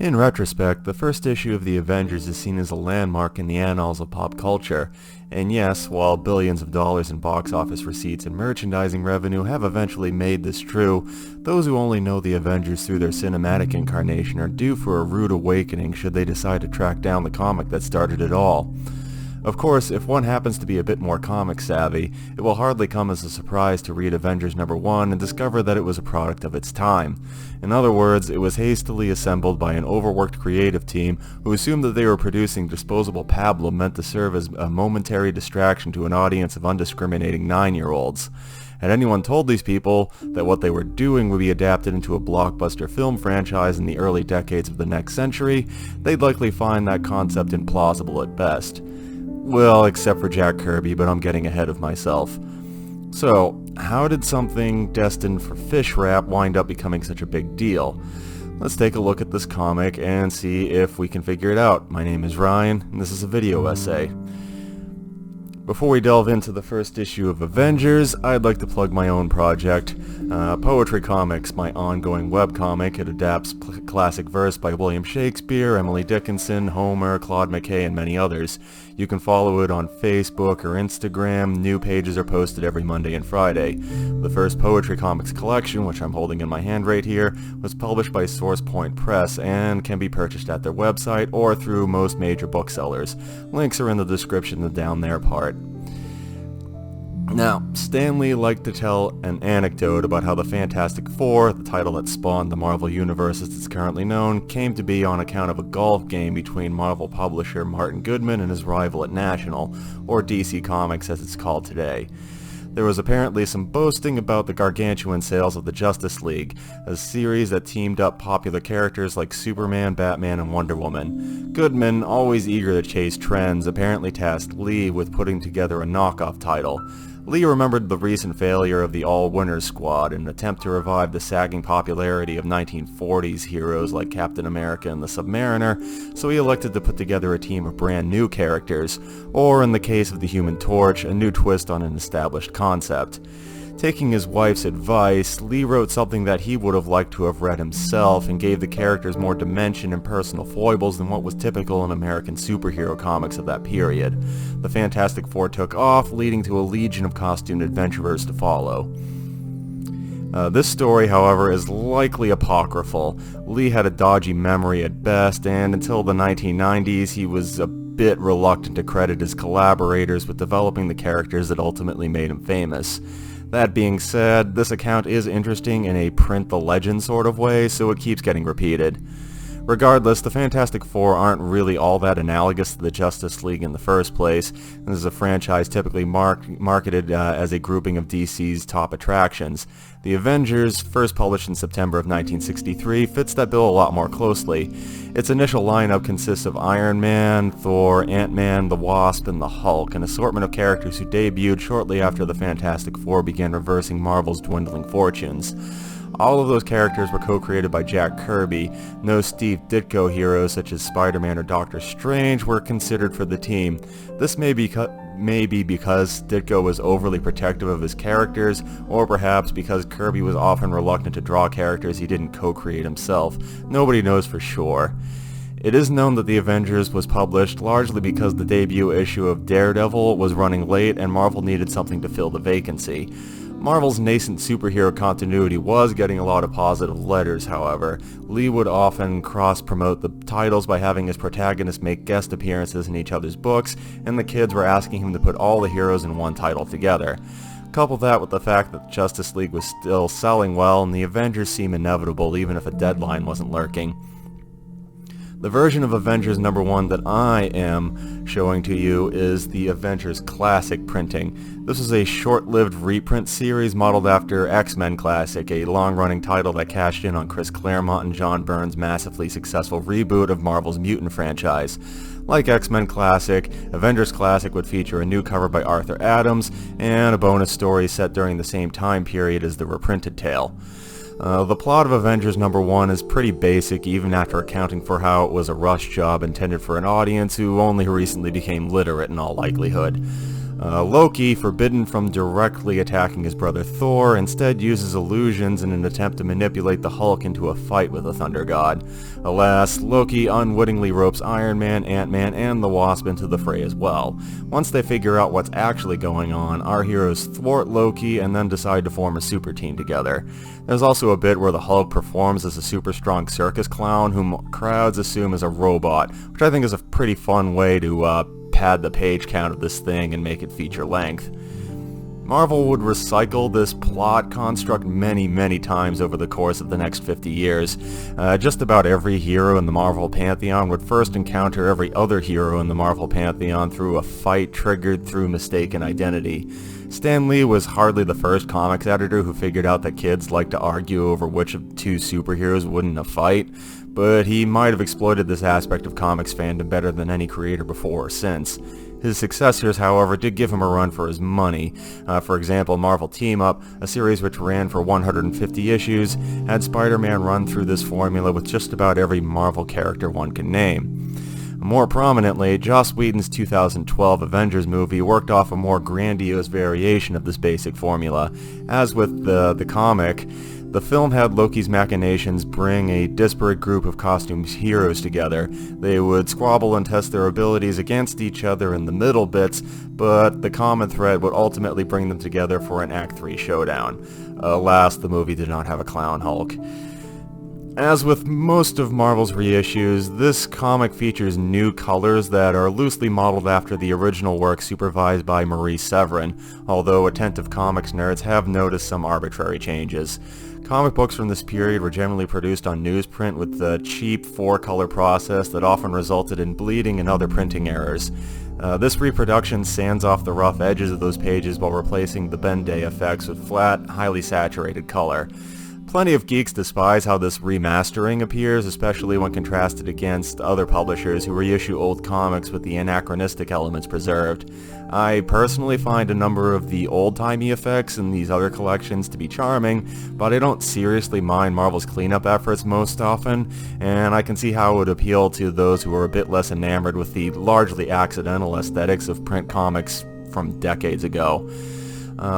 In retrospect, the first issue of the Avengers is seen as a landmark in the annals of pop culture, and yes, while billions of dollars in box office receipts and merchandising revenue have eventually made this true, those who only know the Avengers through their cinematic incarnation are due for a rude awakening should they decide to track down the comic that started it all. Of course, if one happens to be a bit more comic savvy, it will hardly come as a surprise to read Avengers #1 and discover that it was a product of its time. In other words, it was hastily assembled by an overworked creative team who assumed that they were producing disposable pablum meant to serve as a momentary distraction to an audience of undiscriminating 9-year-olds. Had anyone told these people that what they were doing would be adapted into a blockbuster film franchise in the early decades of the next century, they'd likely find that concept implausible at best. Well, except for Jack Kirby, but I'm getting ahead of myself. So, how did something destined for fish wrap wind up becoming such a big deal? Let's take a look at this comic and see if we can figure it out. My name is Ryan, and this is a video essay. Before we delve into the first issue of Avengers, I'd like to plug my own project, Poetry Comics, my ongoing webcomic. It adapts classic verse by William Shakespeare, Emily Dickinson, Homer, Claude McKay, and many others. You can follow it on Facebook or Instagram. New pages are posted every Monday and Friday. The first Poetry Comics collection, which I'm holding in my hand right here, was published by Source Point Press and can be purchased at their website or through most major booksellers. Links are in the description, the down there part. Now, Stan Lee liked to tell an anecdote about how the Fantastic Four, the title that spawned the Marvel Universe as it's currently known, came to be on account of a golf game between Marvel publisher Martin Goodman and his rival at National, or DC Comics as it's called today. There was apparently some boasting about the gargantuan sales of the Justice League, a series that teamed up popular characters like Superman, Batman, and Wonder Woman. Goodman, always eager to chase trends, apparently tasked Lee with putting together a knockoff title. Lee remembered the recent failure of the All-Winners Squad in an attempt to revive the sagging popularity of 1940s heroes like Captain America and the Submariner, so he elected to put together a team of brand new characters, or in the case of the Human Torch, a new twist on an established concept. Taking his wife's advice, Lee wrote something that he would have liked to have read himself and gave the characters more dimension and personal foibles than what was typical in American superhero comics of that period. The Fantastic Four took off, leading to a legion of costumed adventurers to follow. This story, however, is likely apocryphal. Lee had a dodgy memory at best, and until the 1990s he was a bit reluctant to credit his collaborators with developing the characters that ultimately made him famous. That being said, this account is interesting in a print the legend sort of way, so it keeps getting repeated. Regardless, the Fantastic Four aren't really all that analogous to the Justice League in the first place. This is a franchise typically marketed as a grouping of DC's top attractions. The Avengers, first published in September of 1963, fits that bill a lot more closely. Its initial lineup consists of Iron Man, Thor, Ant-Man, the Wasp, and the Hulk, an assortment of characters who debuted shortly after the Fantastic Four began reversing Marvel's dwindling fortunes. All of those characters were co-created by Jack Kirby. No Steve Ditko heroes such as Spider-Man or Doctor Strange were considered for the team. This may be because Ditko was overly protective of his characters, or perhaps because Kirby was often reluctant to draw characters he didn't co-create himself. Nobody knows for sure. It is known that The Avengers was published largely because the debut issue of Daredevil was running late and Marvel needed something to fill the vacancy. Marvel's nascent superhero continuity was getting a lot of positive letters, however. Lee would often cross-promote the titles by having his protagonists make guest appearances in each other's books, and the kids were asking him to put all the heroes in one title together. Couple that with the fact that Justice League was still selling well, and the Avengers seemed inevitable even if a deadline wasn't lurking. The version of Avengers #1 that I am showing to you is the Avengers Classic printing. This is a short-lived reprint series modeled after X-Men Classic, a long-running title that cashed in on Chris Claremont and John Byrne's massively successful reboot of Marvel's Mutant franchise. Like X-Men Classic, Avengers Classic would feature a new cover by Arthur Adams and a bonus story set during the same time period as the reprinted tale. The plot of Avengers #1 is pretty basic even after accounting for how it was a rush job intended for an audience who only recently became literate in all likelihood. Loki, forbidden from directly attacking his brother Thor, instead uses illusions in an attempt to manipulate the Hulk into a fight with the Thunder God. Alas, Loki unwittingly ropes Iron Man, Ant-Man, and the Wasp into the fray as well. Once they figure out what's actually going on, our heroes thwart Loki and then decide to form a super team together. There's also a bit where the Hulk performs as a super strong circus clown whom crowds assume is a robot, which I think is a pretty fun way to pad the page count of this thing and make it feature length. Marvel would recycle this plot construct many times over the course of the next 50 years. Just about every hero in the Marvel Pantheon would first encounter every other hero in the Marvel Pantheon through a fight triggered through mistaken identity. Stan Lee was hardly the first comics editor who figured out that kids like to argue over which of two superheroes would in a fight, but he might have exploited this aspect of comics fandom better than any creator before or since. His successors, however, did give him a run for his money. For example, Marvel Team Up, a series which ran for 150 issues, had Spider-Man run through this formula with just about every Marvel character one can name. More prominently, Joss Whedon's 2012 Avengers movie worked off a more grandiose variation of this basic formula. As with the comic, the film had Loki's machinations bring a disparate group of costumed heroes together. They would squabble and test their abilities against each other in the middle bits, but the common thread would ultimately bring them together for an Act 3 showdown. Alas, the movie did not have a clown Hulk. As with most of Marvel's reissues, this comic features new colors that are loosely modeled after the original work supervised by Marie Severin, although attentive comics nerds have noticed some arbitrary changes. Comic books from this period were generally produced on newsprint with the cheap 4-color process that often resulted in bleeding and other printing errors. This reproduction sands off the rough edges of those pages while replacing the Ben-Day effects with flat, highly saturated color. Plenty of geeks despise how this remastering appears, especially when contrasted against other publishers who reissue old comics with the anachronistic elements preserved. I personally find a number of the old-timey effects in these other collections to be charming, but I don't seriously mind Marvel's cleanup efforts most often, and I can see how it would appeal to those who are a bit less enamored with the largely accidental aesthetics of print comics from decades ago.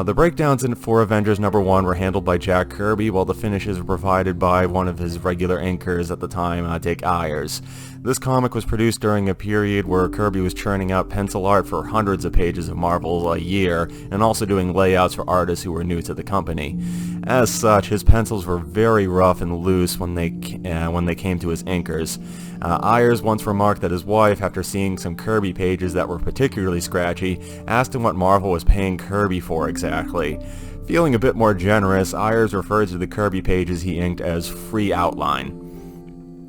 The breakdowns for Avengers #1 were handled by Jack Kirby, while the finishes were provided by one of his regular inkers at the time, Dick Ayers. This comic was produced during a period where Kirby was churning out pencil art for hundreds of pages of Marvel a year, and also doing layouts for artists who were new to the company. As such, his pencils were very rough and loose when they came to his inkers. Ayers once remarked that his wife, after seeing some Kirby pages that were particularly scratchy, asked him what Marvel was paying Kirby for exactly. Feeling a bit more generous, Ayers referred to the Kirby pages he inked as free outline.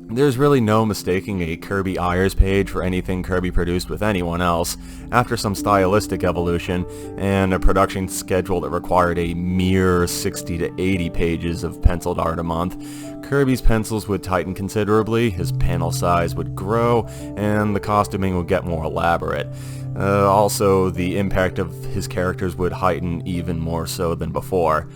There's really no mistaking a Kirby Ayers page for anything Kirby produced with anyone else. After some stylistic evolution, and a production schedule that required a mere 60 to 80 pages of penciled art a month, Kirby's pencils would tighten considerably, his panel size would grow, and the costuming would get more elaborate. Also, the impact of his characters would heighten even more so than before.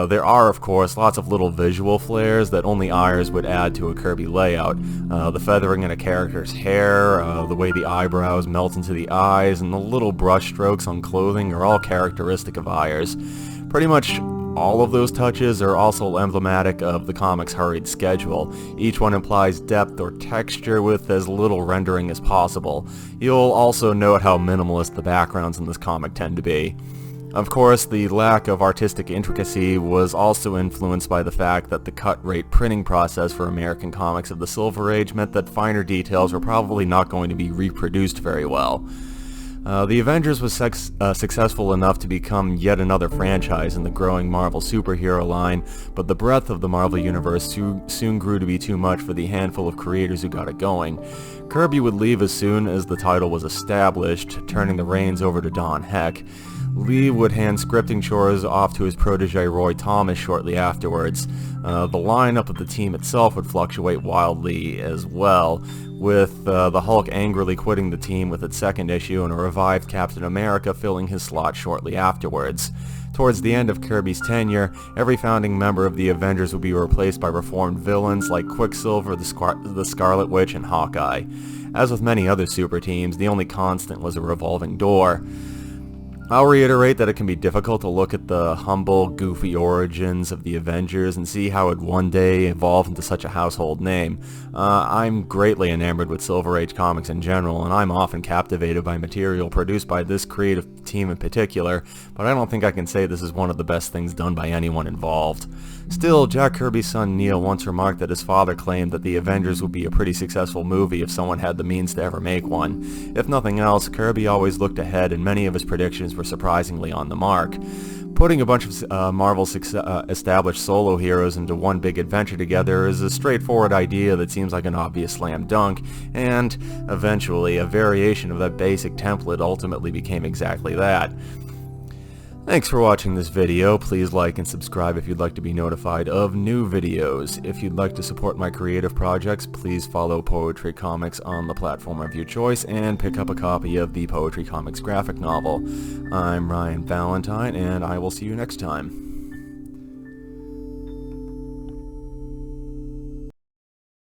There are, of course, lots of little visual flares that only Ayers would add to a Kirby layout. The feathering in a character's hair, the way the eyebrows melt into the eyes, and the little brush strokes on clothing are all characteristic of Ayers. Pretty much all of those touches are also emblematic of the comic's hurried schedule. Each one implies depth or texture with as little rendering as possible. You'll also note how minimalist the backgrounds in this comic tend to be. Of course, the lack of artistic intricacy was also influenced by the fact that the cut-rate printing process for American comics of the Silver Age meant that finer details were probably not going to be reproduced very well. The Avengers was successful enough to become yet another franchise in the growing Marvel superhero line, but the breadth of the Marvel Universe soon grew to be too much for the handful of creators who got it going. Kirby would leave as soon as the title was established, turning the reins over to Don Heck. Lee would hand scripting chores off to his protege Roy Thomas shortly afterwards. The lineup of the team itself would fluctuate wildly as well, with the Hulk angrily quitting the team with its second issue and a revived Captain America filling his slot shortly afterwards. Towards the end of Kirby's tenure, every founding member of the Avengers would be replaced by reformed villains like Quicksilver, the Scarlet Witch, and Hawkeye. As with many other super teams, the only constant was a revolving door. I'll reiterate that it can be difficult to look at the humble, goofy origins of the Avengers and see how it one day evolved into such a household name. I'm greatly enamored with Silver Age comics in general, and I'm often captivated by material produced by this creative team in particular, but I don't think I can say this is one of the best things done by anyone involved. Still, Jack Kirby's son Neil once remarked that his father claimed that the Avengers would be a pretty successful movie if someone had the means to ever make one. If nothing else, Kirby always looked ahead, and many of his predictions were surprisingly on the mark. Putting a bunch of Marvel's established solo heroes into one big adventure together is a straightforward idea that seems like an obvious slam dunk, and eventually a variation of that basic template ultimately became exactly that. Thanks for watching this video. Please like and subscribe if you'd like to be notified of new videos. If you'd like to support my creative projects, please follow Poetry Comics on the platform of your choice and pick up a copy of the Poetry Comics graphic novel. I'm Ryan Valentine, and I will see you next time.